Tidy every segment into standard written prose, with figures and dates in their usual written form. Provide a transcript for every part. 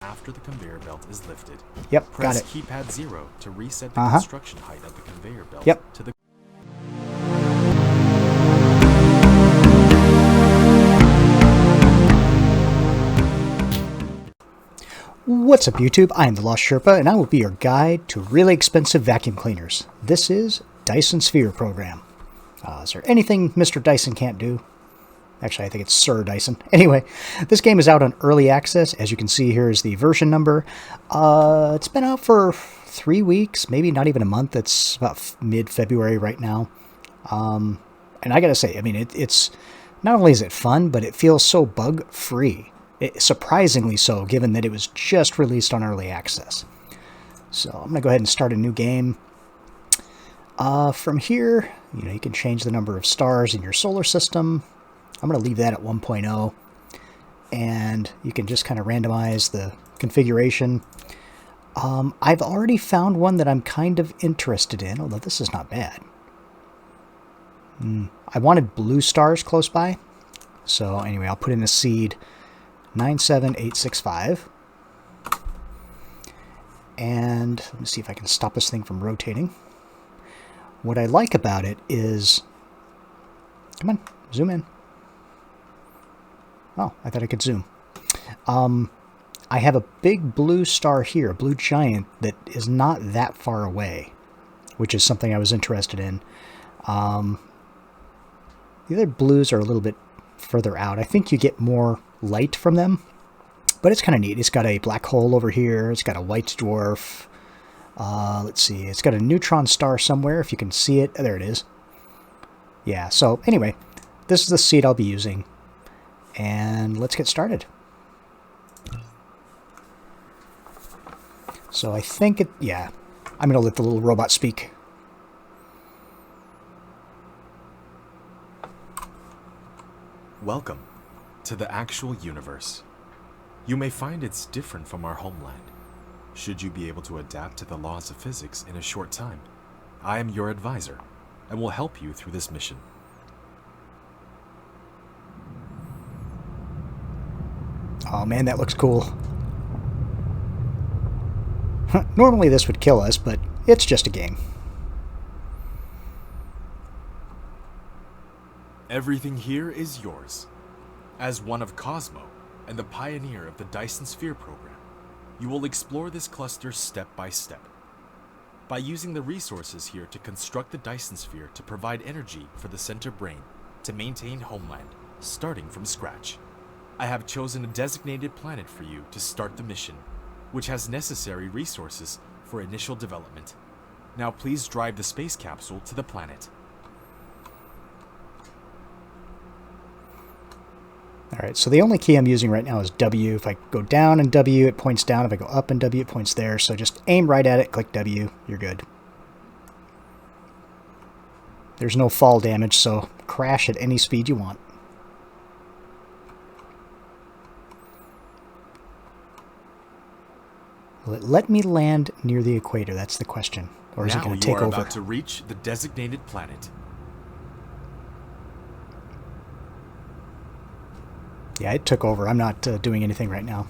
after the conveyor belt is lifted. Yep, got Press it. keypad 0 to reset the construction height of the conveyor belt Yep. to the... What's up, YouTube? I am the Lost Sherpa, and I will be your guide to really expensive vacuum cleaners. This is Dyson Sphere Program. Is there anything Mr. Dyson can't do? Actually, I think it's Sir Dyson. Anyway, this game is out on early access. As you can see, here is the version number. It's been out for 3 weeks, maybe not even a month. It's about mid-February right now. And I gotta say, I mean, it's not only is it fun, but it feels so bug-free. Surprisingly so, given that it was just released on early access. So I'm going to go ahead and start a new game. From here, you can change the number of stars in your solar system. I'm going to leave that at 1.0. And you can just kind of randomize the configuration. I've already found one that I'm kind of interested in, although this is not bad. I wanted blue stars close by. So anyway, I'll put in a seed. 97865. And let me see if I can stop this thing from rotating. What I like about it is... Come on, zoom in. Oh, I thought I could zoom. I have a big blue star here, a blue giant, that is not that far away, which is something I was interested in. The other blues are a little bit further out. I think you get more light from them, but it's kind of neat. It's got a black hole over here. It's got a white dwarf. Let's see. It's got a neutron star somewhere, if you can see it. There it is. Yeah, so anyway, this is the seed I'll be using. And let's get started. So I think it, yeah, I'm going to let the little robot speak. Welcome to the actual universe. You may find it's different from our homeland. Should you be able to adapt to the laws of physics in a short time, I am your advisor and will help you through this mission. Oh man, that looks cool. Normally this would kill us, but it's just a game. Everything here is yours. As one of Cosmo and the pioneer of the Dyson Sphere Program, you will explore this cluster step by step. By using the resources here to construct the Dyson Sphere to provide energy for the center brain to maintain homeland, starting from scratch. I have chosen a designated planet for you to start the mission, which has necessary resources for initial development. Now please drive the space capsule to the planet. Alright, so the only key I'm using right now is W. If I go down and W, it points down. If I go up and W, it points there. So just aim right at it, click W, you're good. There's no fall damage, so crash at any speed you want. Will it let me land near the equator? That's the question. Or is it going to take over? Now you are about to reach the designated planet. Yeah, it took over. I'm not doing anything right now.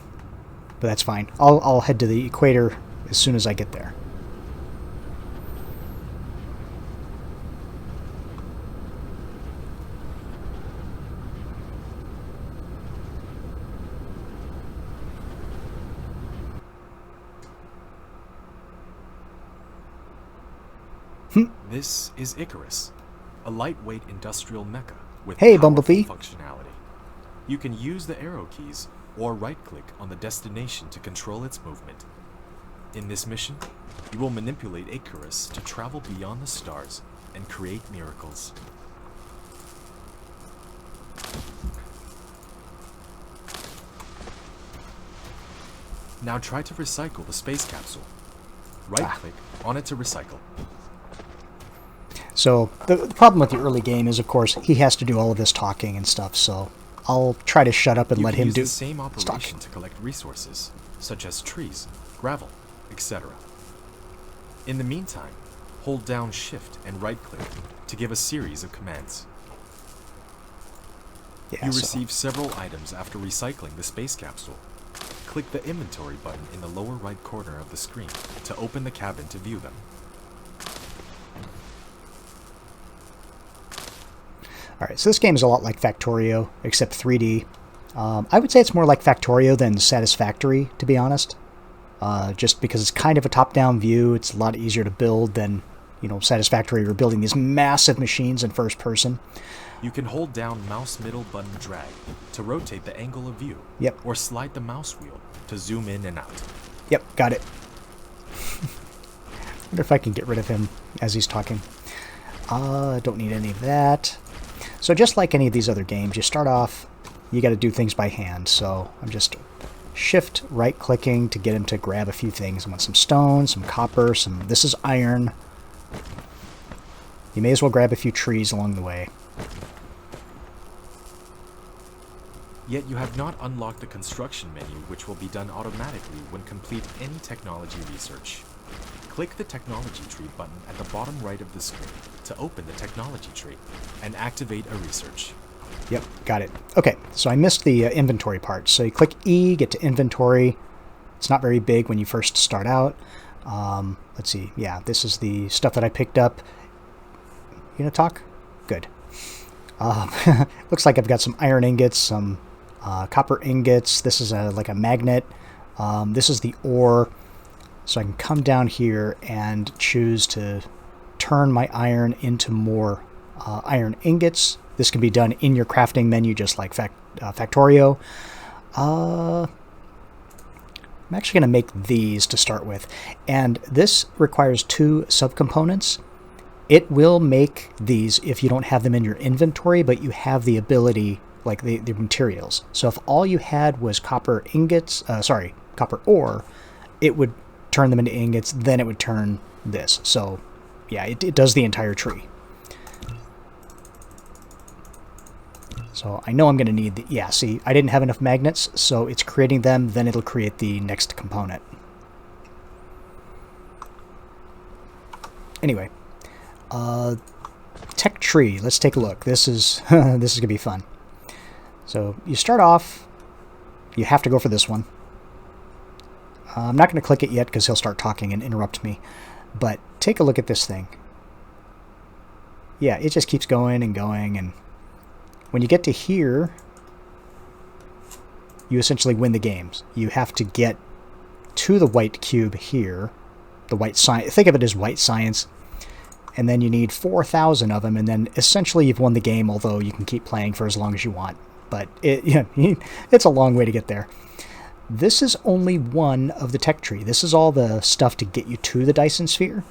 But that's fine. I'll head to the equator as soon as I get there. This is Icarus, a lightweight industrial mecha with Hey, powerful Bumblebee. functionality. You can use the arrow keys or right-click on the destination to control its movement. In this mission, you will manipulate Icarus to travel beyond the stars and create miracles. Now try to recycle the space capsule. Right-click on it to recycle. So the problem with the early game is, of course, he has to do all of this talking and stuff, so I'll try to shut up and let him do the same operation talk. to collect resources, such as trees, gravel, etc. In the meantime, hold down Shift and right-click to give a series of commands. Yeah, You receive several items after recycling the space capsule. click the inventory button in the lower right corner of the screen to open the cabin to view them. Alright, so this game is a lot like Factorio, except 3D. I would say it's more like Factorio than Satisfactory, to be honest. Just because it's kind of a top-down view, it's a lot easier to build than, Satisfactory. You're building these massive machines in first person. You can hold down mouse middle button drag to rotate the angle of view. Yep. Or slide the mouse wheel to zoom in and out. Yep, got it. Wonder if I can get rid of him as he's talking. Don't need any of that. So just like any of these other games, you start off, you got to do things by hand. So I'm just shift right clicking to get him to grab a few things. I want some stone, some copper, this is iron. You may as well grab a few trees along the way. Yet you have not unlocked the construction menu, which will be done automatically when complete any technology research. Click the technology tree button at the bottom right of the screen to open the technology tree and activate a research. Yep, got it. Okay, so I missed the inventory part. So you click E, get to inventory. It's not very big when you first start out. Let's see. Yeah, this is the stuff that I picked up. You gonna talk? Good. Looks like I've got some iron ingots, some copper ingots. This is like a magnet. This is the ore. So I can come down here and choose to turn my iron into more iron ingots. This can be done in your crafting menu, just like Factorio. I'm actually going to make these to start with. And this requires 2 subcomponents. It will make these if you don't have them in your inventory, but you have the ability, like the materials. So if all you had was copper ingots, copper ore, it would turn them into ingots, then it would turn this. So yeah, it does the entire tree. So I know I'm going to need see, I didn't have enough magnets, so it's creating them, then it'll create the next component. Anyway, tech tree, let's take a look. This is this is going to be fun. So you start off, you have to go for this one. I'm not going to click it yet because he'll start talking and interrupt me. But take a look at this thing. Yeah, it just keeps going and going. And when you get to here, you essentially win the games. You have to get to the white cube here. The white science. Think of it as white science. And then you need 4,000 of them. And then essentially you've won the game, although you can keep playing for as long as you want. But it's a long way to get there. This is only one of the tech tree. This is all the stuff to get you to the Dyson Sphere.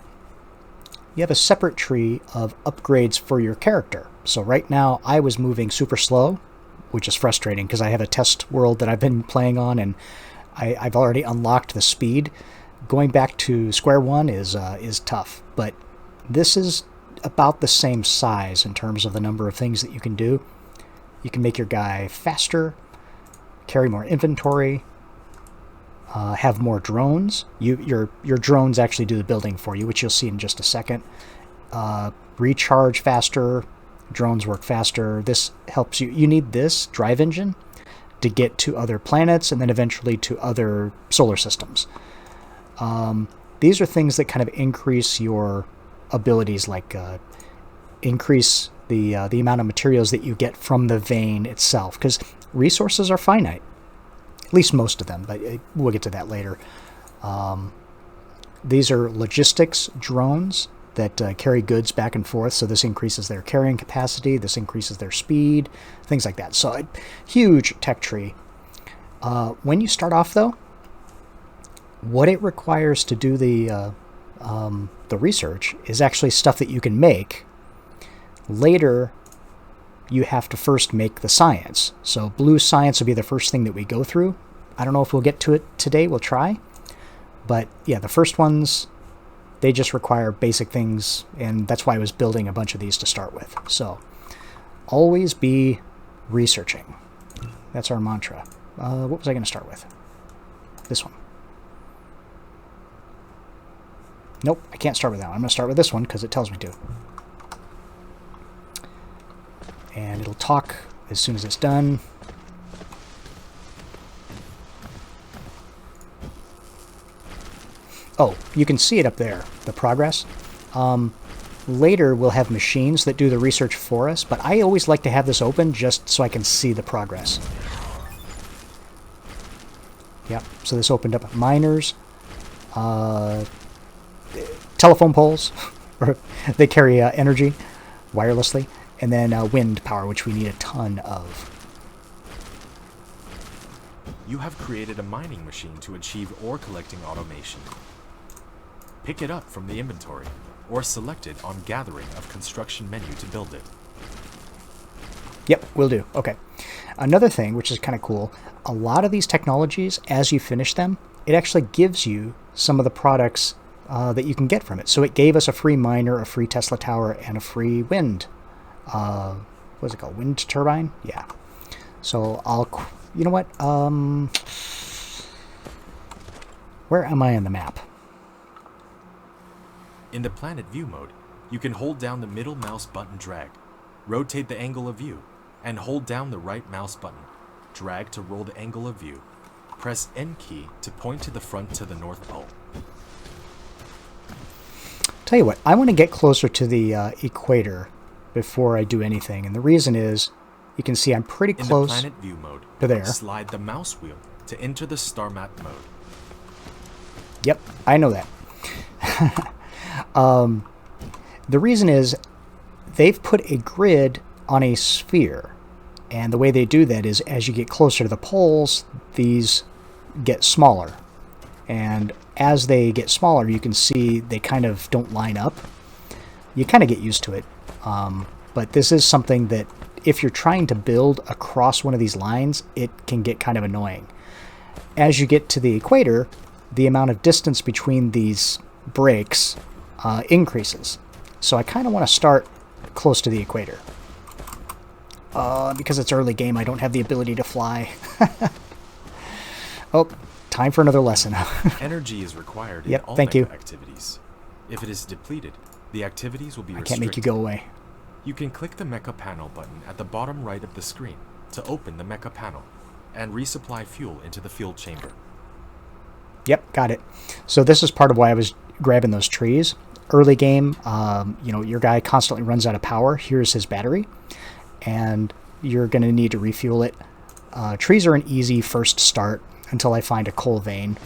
You have a separate tree of upgrades for your character. So right now I was moving super slow, which is frustrating because I have a test world that I've been playing on and I've already unlocked the speed. Going back to square one is tough, but this is about the same size in terms of the number of things that you can do. You can make your guy faster, carry more inventory, have more drones. Your drones actually do the building for you, which you'll see in just a second. Recharge faster, drones work faster. This helps you. You need this drive engine to get to other planets and then eventually to other solar systems. These are things that kind of increase your abilities, like increase the amount of materials that you get from the vein itself, because resources are finite. At least most of them, but we'll get to that later. These are logistics drones that carry goods back and forth, so this increases their carrying capacity, this increases their speed, things like that. So a huge tech tree. When you start off, though, what it requires to do the research is actually stuff that you can make. Later, you have to first make the science. So blue science will be the first thing that we go through. I don't know if we'll get to it today. We'll try. But yeah, the first ones, they just require basic things, and that's why I was building a bunch of these to start with. So always be researching. That's our mantra. What was I going to start with? This one. Nope, I can't start with that one. I'm going to start with this one because it tells me to. And it'll talk as soon as it's done. Oh, you can see it up there, the progress. Later, we'll have machines that do the research for us, but I always like to have this open just so I can see the progress. Yep, so this opened up miners, telephone poles, they carry energy wirelessly, and then wind power, which we need a ton of. You have created a mining machine to achieve ore collecting automation. Pick it up from the inventory, or select it on Gathering of Construction menu to build it. Yep, will do. Okay. Another thing, which is kind of cool, a lot of these technologies, as you finish them, it actually gives you some of the products that you can get from it. So it gave us a free miner, a free Tesla tower, and a free wind. What's it called? Wind turbine? Yeah. So you know what? Where am I on the map? In the planet view mode, you can hold down the middle mouse button drag, rotate the angle of view, and hold down the right mouse button, drag to roll the angle of view, press N key to point to the front to the North Pole. Tell you what, I want to get closer to the equator before I do anything, and the reason is, you can see I'm pretty close. In the planet view mode, to there. Slide the mouse wheel to enter the star map mode. Yep, I know that. The reason is they've put a grid on a sphere, and the way they do that is as you get closer to the poles, these get smaller, and as they get smaller, you can see they kind of don't line up. You kind of get used to it, but this is something that if you're trying to build across one of these lines, it can get kind of annoying. As you get to the equator, the amount of distance between these breaks increases. So I kind of want to start close to the equator. Because it's early game, I don't have the ability to fly. Oh, time for another lesson. Energy is required in all thank you. activities. If it is depleted, the activities will be restricted. I can't make you go away. You can click the Mecha Panel button at the bottom right of the screen to open the Mecha Panel and resupply fuel into the fuel chamber. Yep, got it. So this is part of why I was grabbing those trees. Early game, your guy constantly runs out of power. Here's his battery, and you're going to need to refuel it. Trees are an easy first start until I find a coal vein.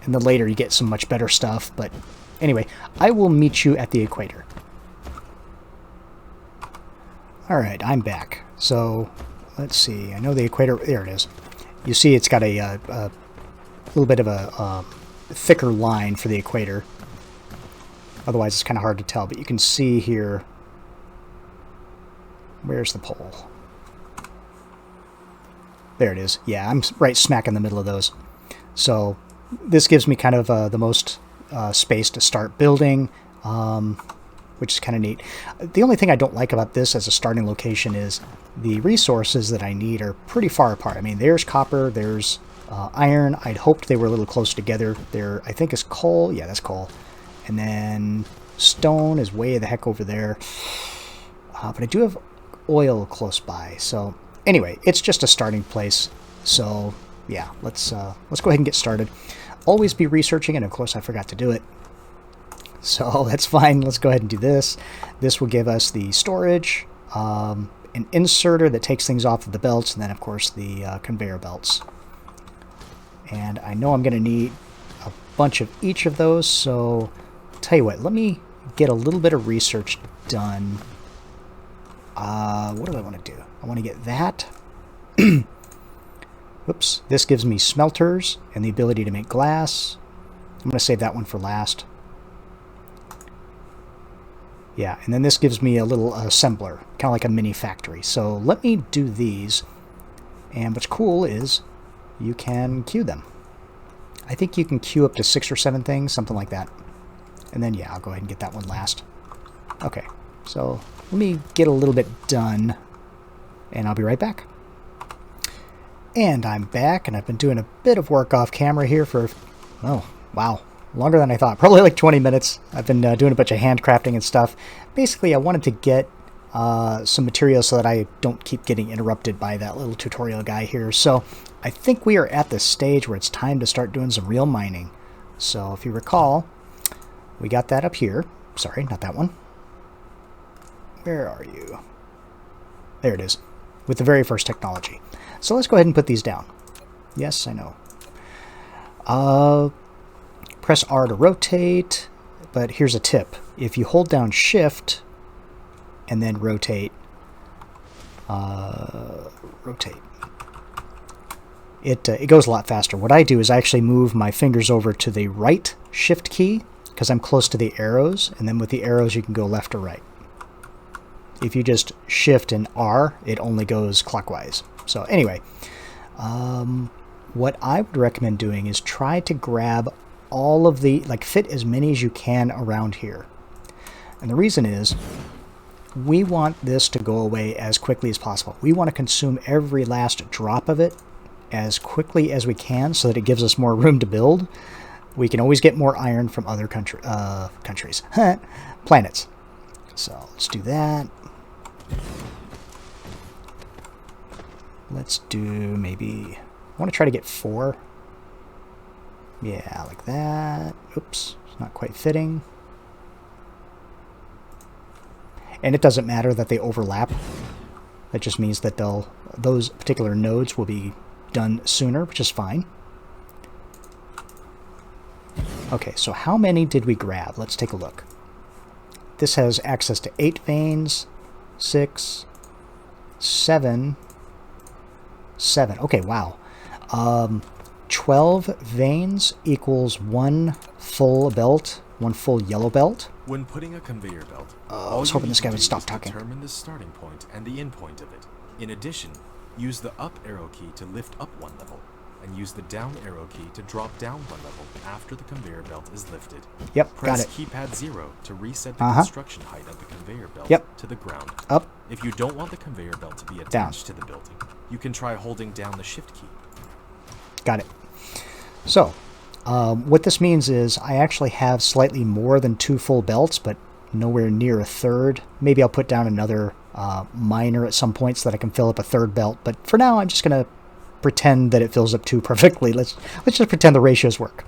And then later you get some much better stuff, but anyway, I will meet you at the equator. Alright, I'm back. So, let's see. I know the equator... There it is. You see it's got a little bit of a thicker line for the equator. Otherwise, it's kind of hard to tell. But you can see here... Where's the pole? There it is. Yeah, I'm right smack in the middle of those. So, this gives me kind of the most space to start building, which is kind of neat. The only thing I don't like about this as a starting location is the resources that I need are pretty far apart. I mean, there's copper, there's iron. I'd hoped they were a little close together. There, I think, is coal. Yeah, that's coal. And then stone is way the heck over there. But I do have oil close by. So anyway, it's just a starting place. So yeah, let's go ahead and get started. Always be researching, and of course I forgot to do it. So that's fine. Let's go ahead and do this. This will give us the storage, an inserter that takes things off of the belts, and then of course the conveyor belts. And I know I'm going to need a bunch of each of those, so tell you what, let me get a little bit of research done. What do I want to do? I want to get that. Whoops. This gives me smelters and the ability to make glass. I'm going to save that one for last. Yeah, and then this gives me a little assembler, kind of like a mini factory. So let me do these. And what's cool is you can queue them. I think you can queue up to 6 or 7 things, something like that. And then, yeah, I'll go ahead and get that one last. Okay, so let me get a little bit done, and I'll be right back. And I'm back, and I've been doing a bit of work off camera here for, oh, wow, longer than I thought. Probably like 20 minutes. I've been doing a bunch of handcrafting and stuff. Basically, I wanted to get some material so that I don't keep getting interrupted by that little tutorial guy here. So I think we are at the stage where it's time to start doing some real mining. So if you recall, we got that up here. Sorry, not that one. Where are you? There it is, with the very first technology. So let's go ahead and put these down. Yes, I know. Press R to rotate, but here's a tip. If you hold down Shift and then rotate, it goes a lot faster. What I do is I actually move my fingers over to the right Shift key because I'm close to the arrows, and then with the arrows you can go left or right. If you just Shift and R, it only goes clockwise. So anyway, what I would recommend doing is try to grab all of the, like, fit as many as you can around here. And the reason is, we want this to go away as quickly as possible. We want to consume every last drop of it as quickly as we can so that it gives us more room to build. We can always get more iron from other countries. Planets. So let's do that. Let's do maybe... I want to try to get 4. Yeah, like that. Oops, it's not quite fitting. And it doesn't matter that they overlap. That just means that those particular nodes will be done sooner, which is fine. Okay, so how many did we grab? Let's take a look. This has access to 8 veins, 6, 7. Okay, wow. 12 veins equals 1 full belt, 1 full yellow belt. When putting a conveyor belt, I was hoping this guy would stop talking. Determine the starting point and the end point of it. In addition, use the up arrow key to lift up 1 level, and use the down arrow key to drop down 1 level after the conveyor belt is lifted. Yep, Press got it. keypad 0 to reset the construction height of the conveyor belt to the ground. Up. If you don't want the conveyor belt to be attached to the building, you can try holding down the shift key. Got it. So, what this means is I actually have slightly more than 2 full belts, but nowhere near a third. Maybe I'll put down another miner at some point so that I can fill up a 3rd belt. But for now, I'm just going to pretend that it fills up 2 perfectly. Let's just pretend the ratios work.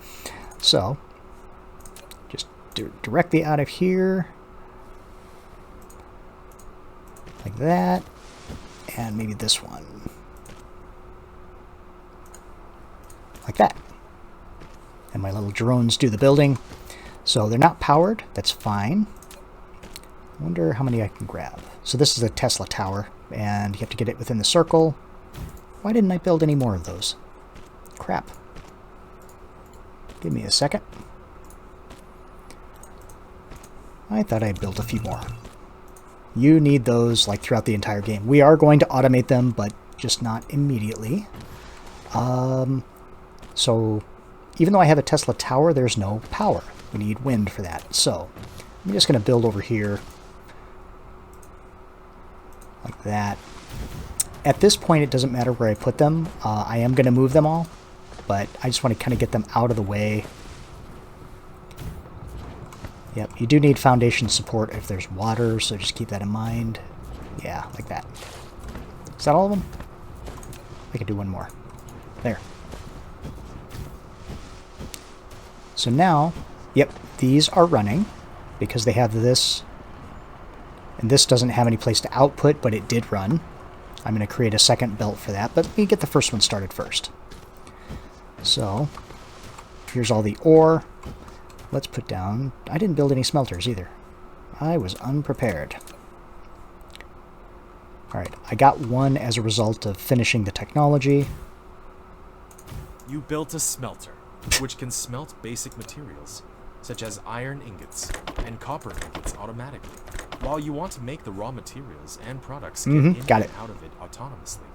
So, just directly out of here, like that, and maybe this one, like that. And my little drones do the building. So they're not powered. That's fine. I wonder how many I can grab. So this is a Tesla tower, and you have to get it within the circle. Why didn't I build any more of those? Crap. Give me a second. I thought I'd build a few more. You need those like throughout the entire game. We are going to automate them, but just not immediately. So even though I have a Tesla tower, there's no power. We need wind for that. So I'm just going to build over here like that. At this point, it doesn't matter where I put them. I am going to move them all, but I just want to kind of get them out of the way. Yep, you do need foundation support if there's water, so just keep that in mind. Yeah, like that. Is that all of them? I could do one more. There. So now, yep, these are running because they have this, and this doesn't have any place to output, but it did run. I'm going to create a second belt for that, but let me get the first one started first. So, here's all the ore. Let's put down... I didn't build any smelters either. I was unprepared. Alright, I got one as a result of finishing the technology. You built a smelter, which can smelt basic materials, such as iron ingots and copper ingots automatically, while you want to make the raw materials and products get in and out of it autonomously.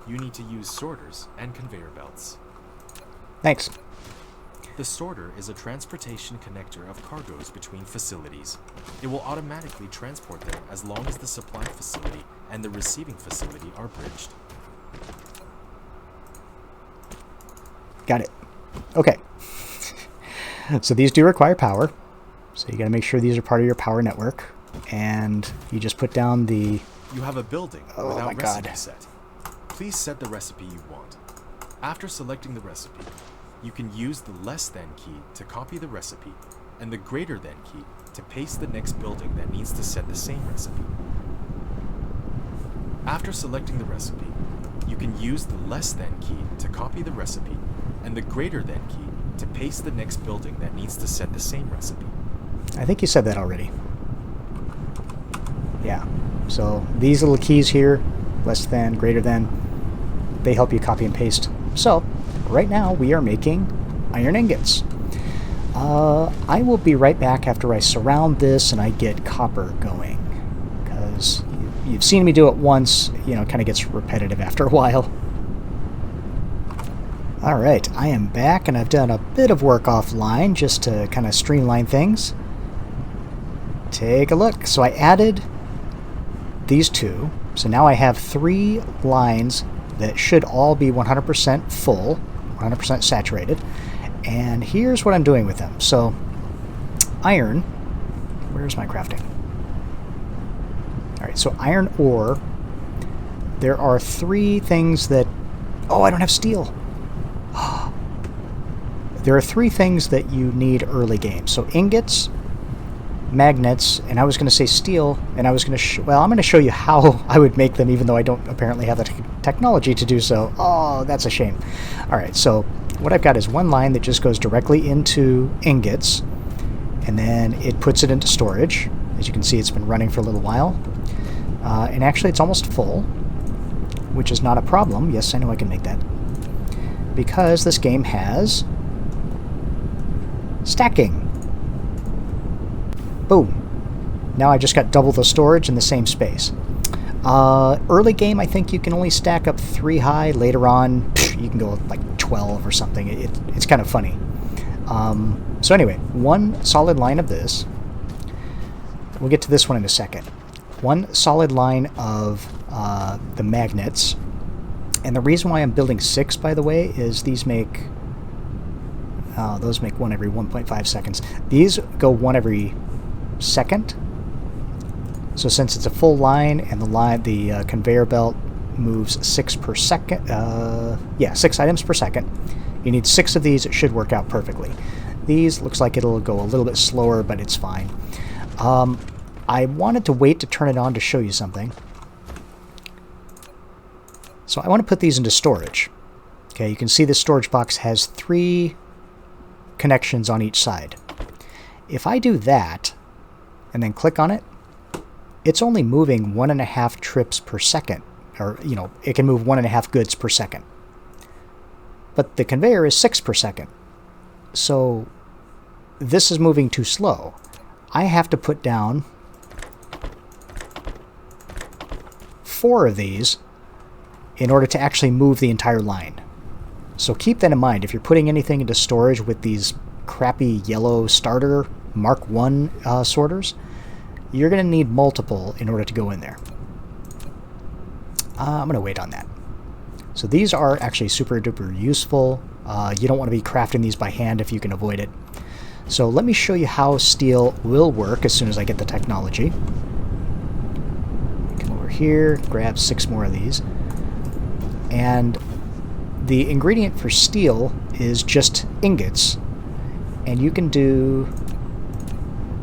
You need to use sorters and conveyor belts. Thanks. The sorter is a transportation connector of cargoes between facilities. It will automatically transport them as long as the supply facility and the receiving facility are bridged. Got it. Okay. So these do require power. So you got to make sure these are part of your power network. And you just put down the... You have a building without recipe set. Please set the recipe you want. After selecting the recipe, you can use the less than key to copy the recipe and the greater than key to paste the next building that needs to set the same recipe. After selecting the recipe, you can use the less than key to copy the recipe and the greater than key to paste the next building that needs to set the same recipe. I think you said that already. Yeah. So these little keys here, less than, greater than, they help you copy and paste. So right now we are making iron ingots. I will be right back after I surround this and I get copper going, because you've seen me do it once, you know, it kind of gets repetitive after a while. Alright, I am back and I've done a bit of work offline just to kind of streamline things. Take a look. So I added these two. So now I have 3 lines that should all be 100% full, 100% saturated. And here's what I'm doing with them. So iron, where's my crafting? Alright, so iron ore, there are 3 things that, oh, I don't have steel. There are 3 things that you need early game. So ingots, magnets, and I was going to say steel, and I was going to well, I'm going to show you how I would make them, even though I don't apparently have the technology to do so. Oh, that's a shame. Alright, so what I've got is one line that just goes directly into ingots, and then it puts it into storage. As you can see, it's been running for a little while. And actually, it's almost full, which is not a problem. Yes, I know I can make that. Because this game has stacking. Boom. Now I just got double the storage in the same space. Early game, I think you can only stack up 3 high. Later on, you can go like 12 or something. It's kind of funny. So anyway, one solid line of this. We'll get to this one in a second. One solid line of the magnets. And the reason why I'm building 6, by the way, is these make... those make 1 every 1.5 seconds. These go 1 every second. So since it's a full line and the conveyor belt moves 6 per second, 6 items per second, you need 6 of these. It should work out perfectly. These looks like it'll go a little bit slower, but it's fine. I wanted to wait to turn it on to show you something. So I want to put these into storage. Okay, you can see the storage box has 3 connections on each side. If I do that and then click on it, it's only moving 1.5 trips per second, or it can move 1.5 goods per second. But the conveyor is 6 per second. So this is moving too slow. I have to put down 4 of these in order to actually move the entire line. So keep that in mind. If you're putting anything into storage with these crappy yellow starter Mark 1 sorters, you're going to need multiple in order to go in there. I'm going to wait on that. So these are actually super duper useful. You don't want to be crafting these by hand if you can avoid it. So let me show you how steel will work as soon as I get the technology. Come over here, grab 6 more of these. And the ingredient for steel is just ingots. And you can do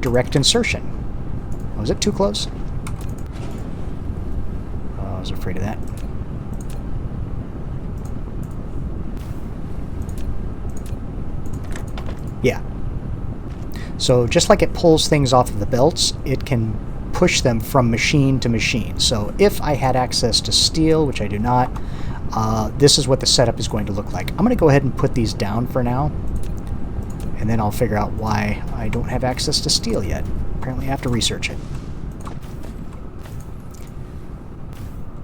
direct insertion. Was it too close? Oh, I was afraid of that. Yeah. So just like it pulls things off of the belts, it can push them from machine to machine. So if I had access to steel, which I do not, this is what the setup is going to look like. I'm going to go ahead and put these down for now, and then I'll figure out why I don't have access to steel yet. Apparently I have to research it.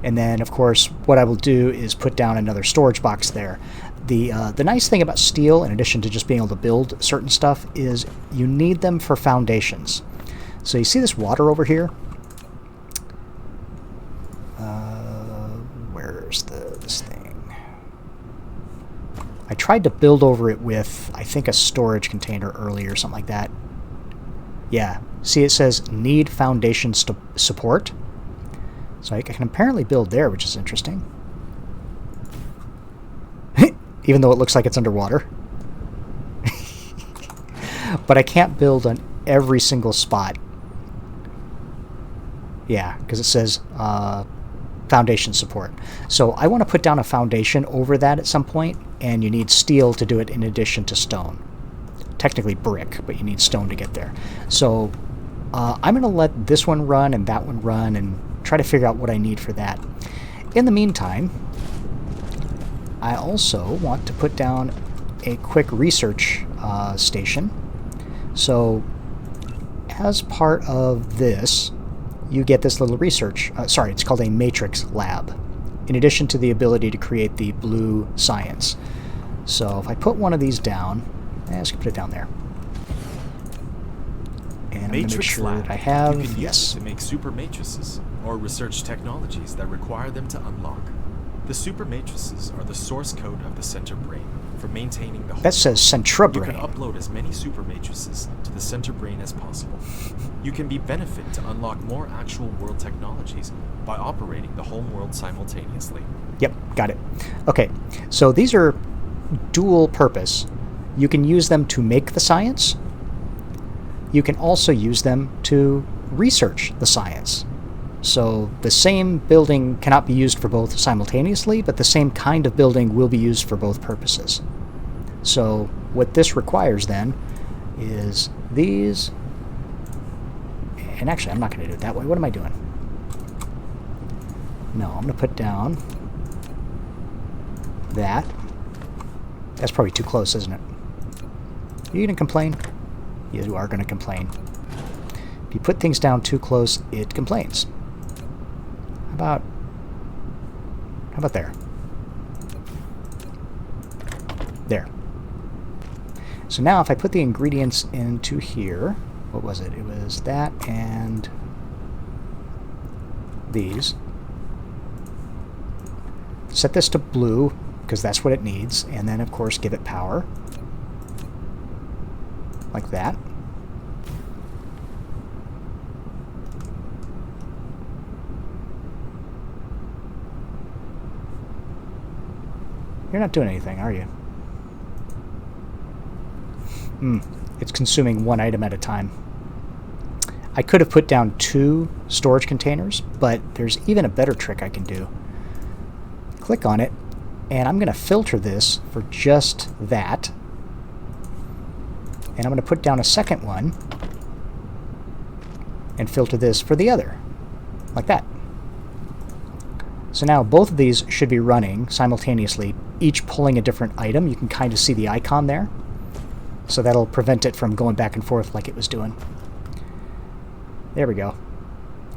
And then, of course, what I will do is put down another storage box there. The nice thing about steel, in addition to just being able to build certain stuff, is you need them for foundations. So you see this water over here? Where's this thing? I tried to build over it with, I think, a storage container earlier, something like that. Yeah, see it says need foundation support. So I can apparently build there, which is interesting. even though it looks like it's underwater. But I can't build on every single spot. Yeah, because it says foundation support. So I want to put down a foundation over that at some point, and you need steel to do it in addition to stone. Technically brick, but you need stone to get there. So I'm going to let this one run and that one run and try to figure out what I need for that. In the meantime, I also want to put down a quick research station. So as part of this, you get this little research, it's called a matrix lab, in addition to the ability to create the blue science. So if I put one of these down, let's put it down there. And I'm going to make sure that I have, you can yes. use it to make super matrices, or research technologies that require them to unlock. The super matrices are the source code of the center brain for maintaining the whole. That says centra You brain. can upload as many super matrices to the center brain as possible. You can be benefited to unlock more actual world technologies by operating the home world simultaneously. Yep, got it. Okay, so these are dual purpose. You can use them to make the science. You can also use them to research the science. So the same building cannot be used for both simultaneously, but the same kind of building will be used for both purposes. So what this requires then is these, and actually I'm not going to do it that way. What am I doing? No, I'm going to put down that. That's probably too close, isn't it? Are you going to complain? You are going to complain. If you put things down too close, it complains. How about there? There. So now if I put the ingredients into here, what was it? It was that and these. Set this to blue, because that's what it needs, and then of course give it power. Like that. You're not doing anything, are you? It's consuming one item at a time. I could have put down 2 storage containers, but there's even a better trick I can do. Click on it, and I'm going to filter this for just that. And I'm going to put down a second one and filter this for the other, like that. So now both of these should be running simultaneously, each pulling a different item. You can kind of see the icon there. So that'll prevent it from going back and forth like it was doing. There we go.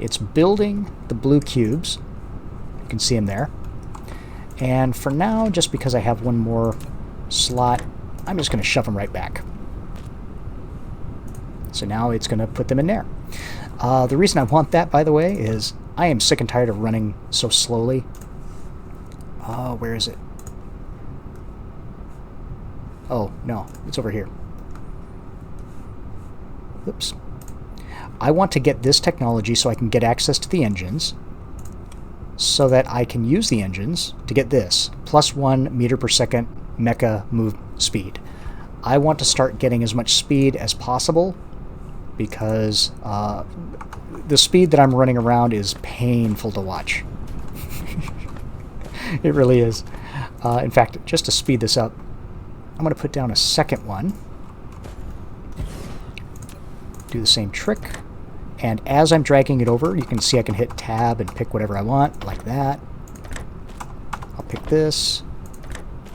It's building the blue cubes. You can see them there. And for now, just because I have one more slot, I'm just going to shove them right back. So now it's going to put them in there. The reason I want that, by the way, is I am sick and tired of running so slowly. Where is it? Oh, no, it's over here. Oops. I want to get this technology so I can get access to the engines, so that I can use the engines to get this, +1 meter per second mecha move speed. I want to start getting as much speed as possible, because the speed that I'm running around is painful to watch. It really is. In fact, just to speed this up, I'm going to put down a second one. Do the same trick. And as I'm dragging it over, you can see I can hit tab and pick whatever I want, like that. I'll pick this.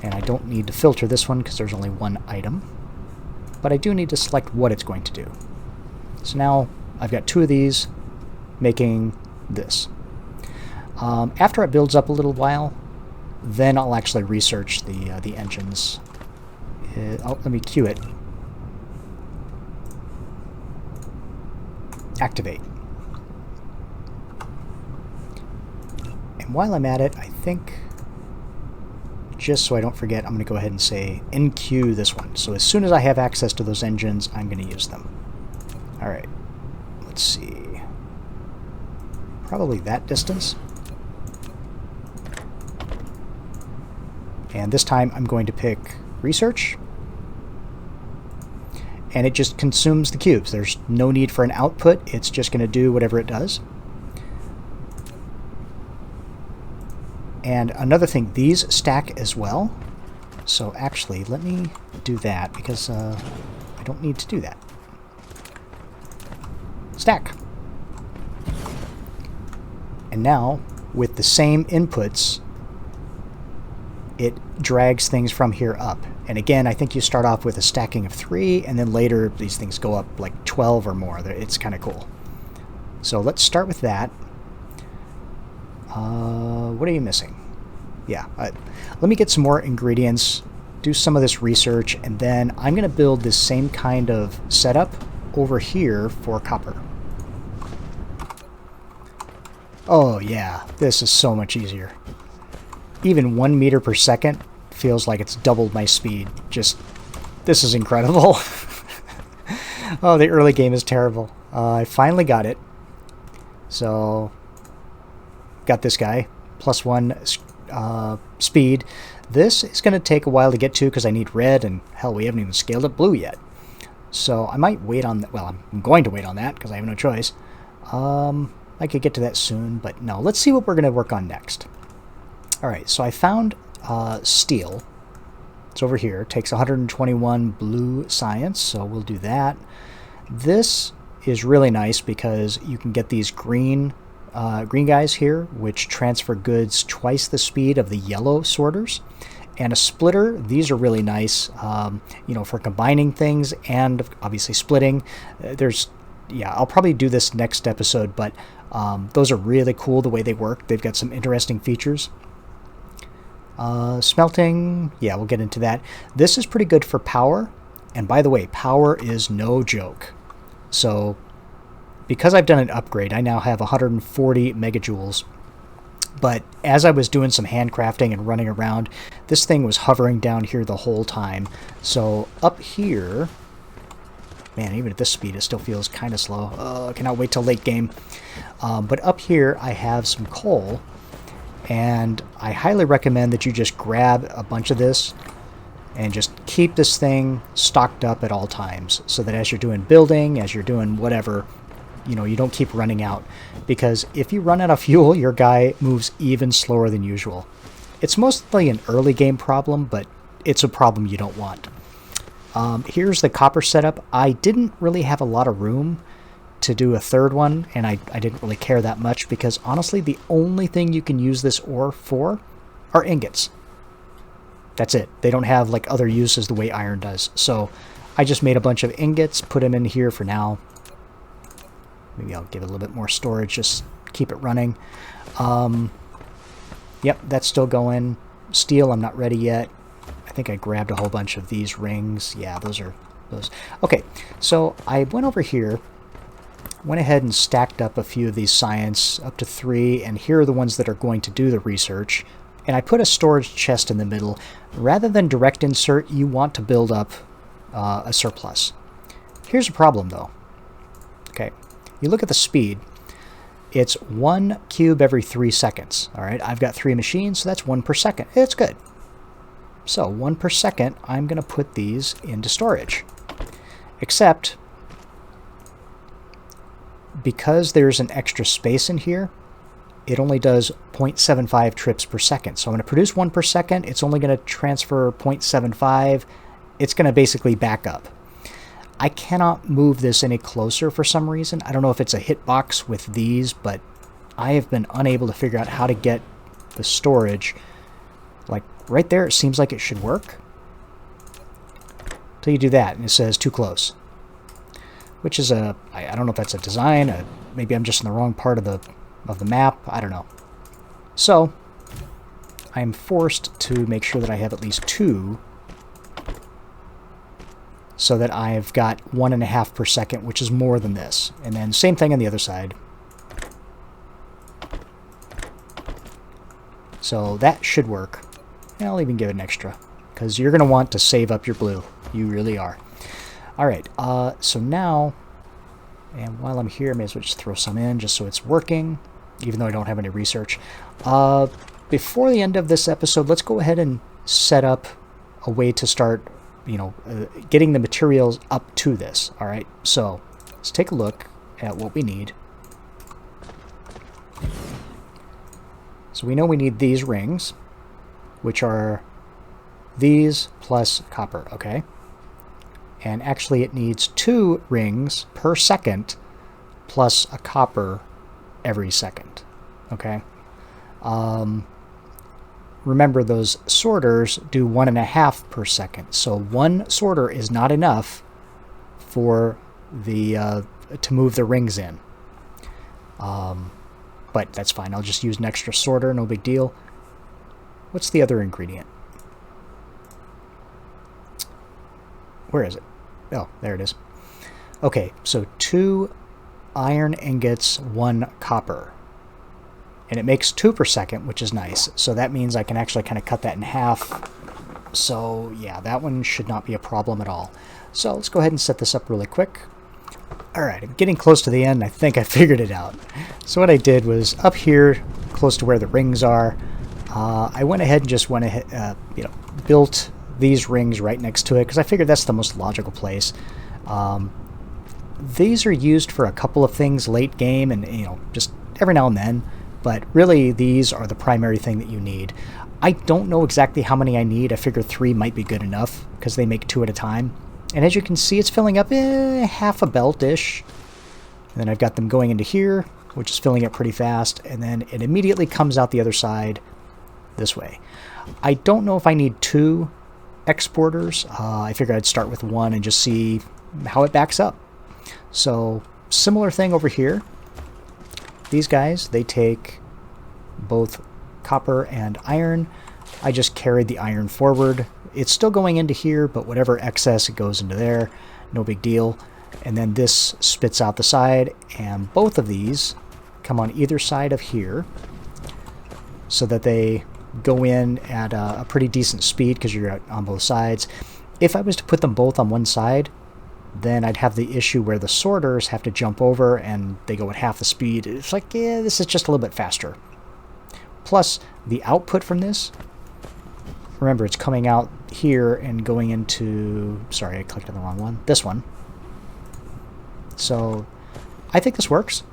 And I don't need to filter this one because there's only one item. But I do need to select what it's going to do. So now I've got 2 of these making this. After it builds up a little while, then I'll actually research the engines. Let me cue it. Activate. And while I'm at it, I think, just so I don't forget, I'm going to go ahead and say enqueue this one. So as soon as I have access to those engines, I'm going to use them. All right. Let's see. Probably that distance. And this time I'm going to pick research. And it just consumes the cubes. There's no need for an output. It's just going to do whatever it does. And another thing, these stack as well. So actually, let me do that because I don't need to do that. Stack. And now, with the same inputs, it drags things from here up. And again, I think you start off with a stacking of 3, and then later these things go up like 12 or more. It's kind of cool. So let's start with that. What are you missing? Yeah, let me get some more ingredients, do some of this research, and then I'm going to build this same kind of setup over here for copper. Oh yeah, this is so much easier. Even 1 meter per second feels like it's doubled my speed. This is incredible. Oh, the early game is terrible. I finally got it. So, got this guy. +1 speed. This is going to take a while to get to because I need red, and hell, we haven't even scaled up blue yet. So I might wait on that. Well, I'm going to wait on that because I have no choice. I could get to that soon, but no. Let's see what we're going to work on next. Alright, so I found steel. It's over here. It takes 121 blue science, so we'll do that. This is really nice because you can get these green guys here, which transfer goods twice the speed of the yellow sorters. And a splitter, these are really nice, you know, for combining things and obviously splitting. Yeah, I'll probably do this next episode, but those are really cool the way they work. They've got some interesting features. Smelting, yeah, we'll get into that. This is pretty good for power. And by the way, power is no joke. So, because I've done an upgrade, I now have 140 megajoules. But as I was doing some handcrafting and running around, this thing was hovering down here the whole time. So, up here, man, even at this speed, it still feels kind of slow. I cannot wait till late game. But up here, I have some coal. And I highly recommend that you just grab a bunch of this and just keep this thing stocked up at all times so that as you're doing building, as you're doing whatever, you know, you don't keep running out. Because if you run out of fuel, your guy moves even slower than usual. It's mostly an early game problem, but it's a problem you don't want. Here's the copper setup. I didn't really have a lot of room to do a third one, and I didn't really care that much because honestly the only thing you can use this ore for are ingots. That's it. They don't have like other uses the way iron does. So I just made a bunch of ingots, put them in here for now. Maybe I'll give it a little bit more storage, just keep it running. Yep, that's still going. Steel, I'm not ready yet. I think I grabbed a whole bunch of these rings. Yeah, those are those. Okay, so I went over here, went ahead and stacked up a few of these science up to 3, and here are the ones that are going to do the research. And I put a storage chest in the middle. Rather than direct insert, you want to build up a surplus. Here's a problem though. Okay, you look at the speed. It's 1 cube every 3 seconds. All right, I've got 3 machines, so that's 1 per second. It's good. So 1 per second, I'm going to put these into storage. Except, because there's an extra space in here, it only does 0.75 trips per second. So I'm going to produce 1 per second. It's only going to transfer 0.75. It's going to basically back up. I cannot move this any closer for some reason. I don't know if it's a hitbox with these, but I have been unable to figure out how to get the storage. Like right there, it seems like it should work. Till you do that, and it says too close. Which is I don't know if that's a design. Maybe I'm just in the wrong part of the map. I don't know. So I'm forced to make sure that I have at least 2, so that I've got 1.5 per second, which is more than this. And then same thing on the other side. So that should work. And I'll even give it an extra, because you're going to want to save up your blue. You really are. Alright, so now, and while I'm here, I may as well just throw some in just so it's working, even though I don't have any research. Before the end of this episode, let's go ahead and set up a way to start, getting the materials up to this. All right, so let's take a look at what we need. So we know we need these rings, which are these plus copper, okay? And actually it needs 2 rings per second plus a copper every second, okay? Remember, those sorters do 1.5 per second, so 1 sorter is not enough for the to move the rings in. But that's fine. I'll just use an extra sorter, no big deal. What's the other ingredient? Where is it? Oh, there it is. Okay, so 2 iron ingots, 1 copper. And it makes 2 per second, which is nice. So that means I can actually kind of cut that in half. So yeah, that one should not be a problem at all. So let's go ahead and set this up really quick. Alright, I'm getting close to the end. I think I figured it out. So what I did was up here, close to where the rings are, I went ahead and just built these rings right next to it because I figured that's the most logical place. These are used for a couple of things late game and just every now and then, but really these are the primary thing that you need. I don't know exactly how many I need. I figure 3 might be good enough because they make 2 at a time. And as you can see, it's filling up half a belt-ish. And then I've got them going into here, which is filling up pretty fast. And then it immediately comes out the other side this way. I don't know if I need 2 exporters. I figured I'd start with 1 and just see how it backs up. So similar thing over here. These guys, they take both copper and iron. I just carried the iron forward. It's still going into here, but whatever excess, it goes into there. No big deal. And then this spits out the side, and both of these come on either side of here so that they go in at a pretty decent speed because you're on both sides. If I was to put them both on one side, then I'd have the issue where the sorters have to jump over and they go at half the speed. It's like, yeah, this is just a little bit faster. Plus, the output from this, remember, it's coming out here and going into, sorry, I clicked on the wrong one, this one. So I think this works.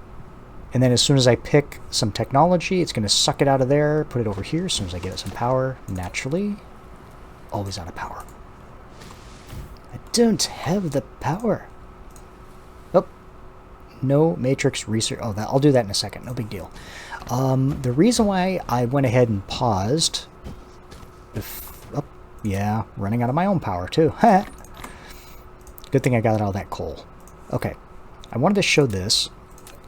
And then as soon as I pick some technology, it's going to suck it out of there, put it over here as soon as I give it some power. Naturally, always out of power. I don't have the power. Oh, no matrix research. Oh, I'll do that in a second. No big deal. The reason why I went ahead and paused, yeah, running out of my own power too. Good thing I got all that coal. Okay, I wanted to show this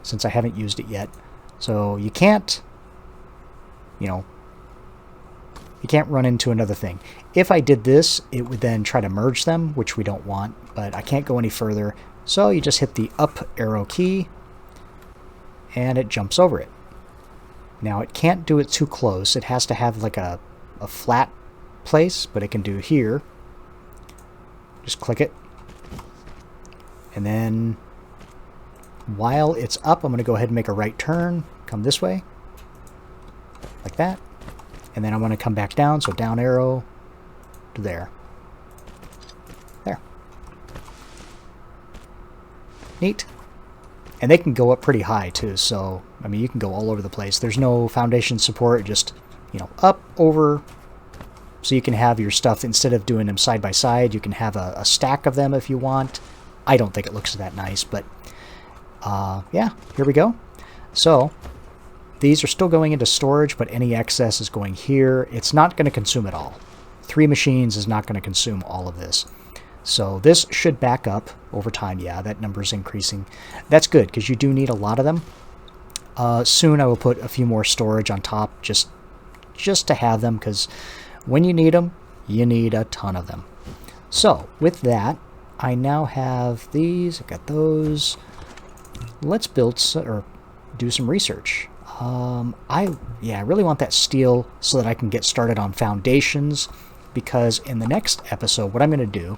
since I haven't used it yet. So you can't, you can't run into another thing. If I did this, it would then try to merge them, which we don't want, but I can't go any further. So you just hit the up arrow key and it jumps over it. Now it can't do it too close. It has to have like a flat place, but it can do here. Just click it. And then while it's up, I'm going to go ahead and make a right turn, come this way, like that. And then I'm going to come back down, so down arrow to there. There. Neat. And they can go up pretty high too, so, I mean, you can go all over the place. There's no foundation support, just, up, over. So you can have your stuff, instead of doing them side by side, you can have a stack of them if you want. I don't think it looks that nice, but yeah, here we go. So these are still going into storage, but any excess is going here. It's not going to consume it all. 3 machines is not going to consume all of this. So this should back up over time. Yeah, that number is increasing. That's good, because you do need a lot of them. Soon I will put a few more storage on top, just to have them, because when you need them, you need a ton of them. So with that, I now have these. I've got those. Let's build or do some research. I really want that steel so that I can get started on foundations, because in the next episode, what I'm going to do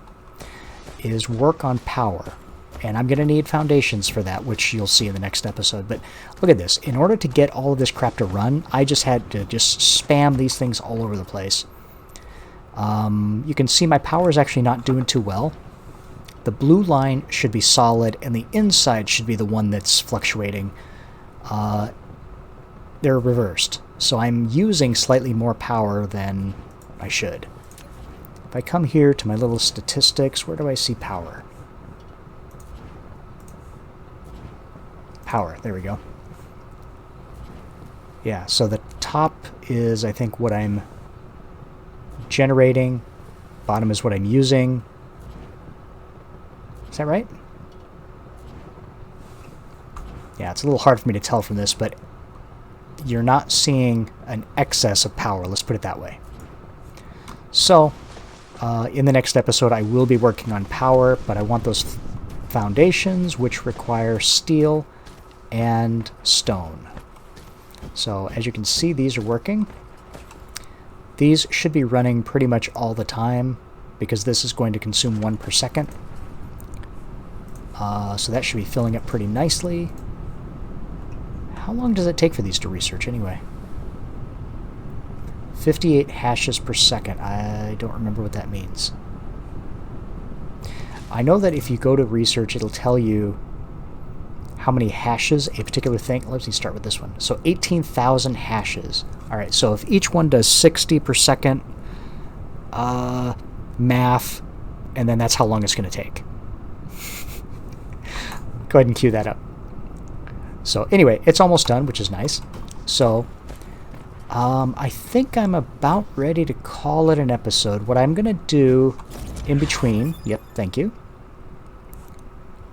is work on power. And I'm going to need foundations for that, which you'll see in the next episode. But look at this. In order to get all of this crap to run, I just had to spam these things all over the place. You can see my power is actually not doing too well. The blue line should be solid, and the inside should be the one that's fluctuating. They're reversed, so I'm using slightly more power than I should. If I come here to my little statistics, where do I see power? Power, there we go. Yeah, so the top is, I think, what I'm generating. Bottom is what I'm using. Is that right? Yeah, it's a little hard for me to tell from this, but you're not seeing an excess of power, let's put it that way. So, in the next episode, I will be working on power, but I want those foundations, which require steel and stone. So, as you can see, these are working. These should be running pretty much all the time, because this is going to consume 1 per second. So that should be filling up pretty nicely. How long does it take for these to research anyway? 58 hashes per second. I don't remember what that means. I know that if you go to research, it'll tell you how many hashes a particular thing... Let me start with this one. So 18,000 hashes. Alright, so if each one does 60 per second, math, and then that's how long it's going to take. Go ahead and cue that up. So anyway, it's almost done, which is nice. So I think I'm about ready to call it an episode. What I'm going to do in between... Yep, thank you.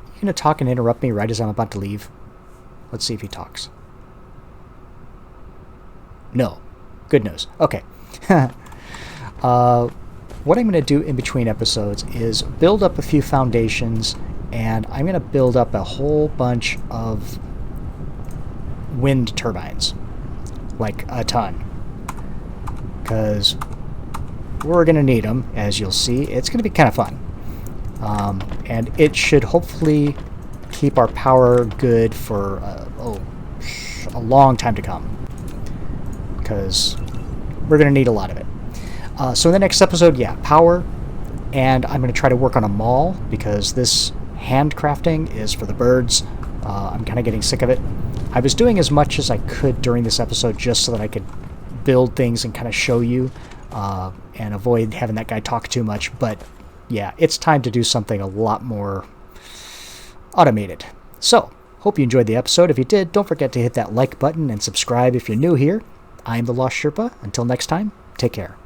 You're going to talk and interrupt me right as I'm about to leave? Let's see if he talks. No. Good news. Okay. What I'm going to do in between episodes is build up a few foundations, and I'm going to build up a whole bunch of wind turbines. Like a ton. Because we're going to need them, as you'll see. It's going to be kind of fun. And it should hopefully keep our power good for a long time to come. Because we're going to need a lot of it. So in the next episode, yeah, power. And I'm going to try to work on a mall, because this handcrafting is for the birds. I'm kind of getting sick of it. I was doing as much as I could during this episode just so that I could build things and kind of show you and avoid having that guy talk too much. But yeah, it's time to do something a lot more automated. So, hope you enjoyed the episode. If you did, don't forget to hit that like button and subscribe if you're new here. I'm the Lost Sherpa. Until next time, take care.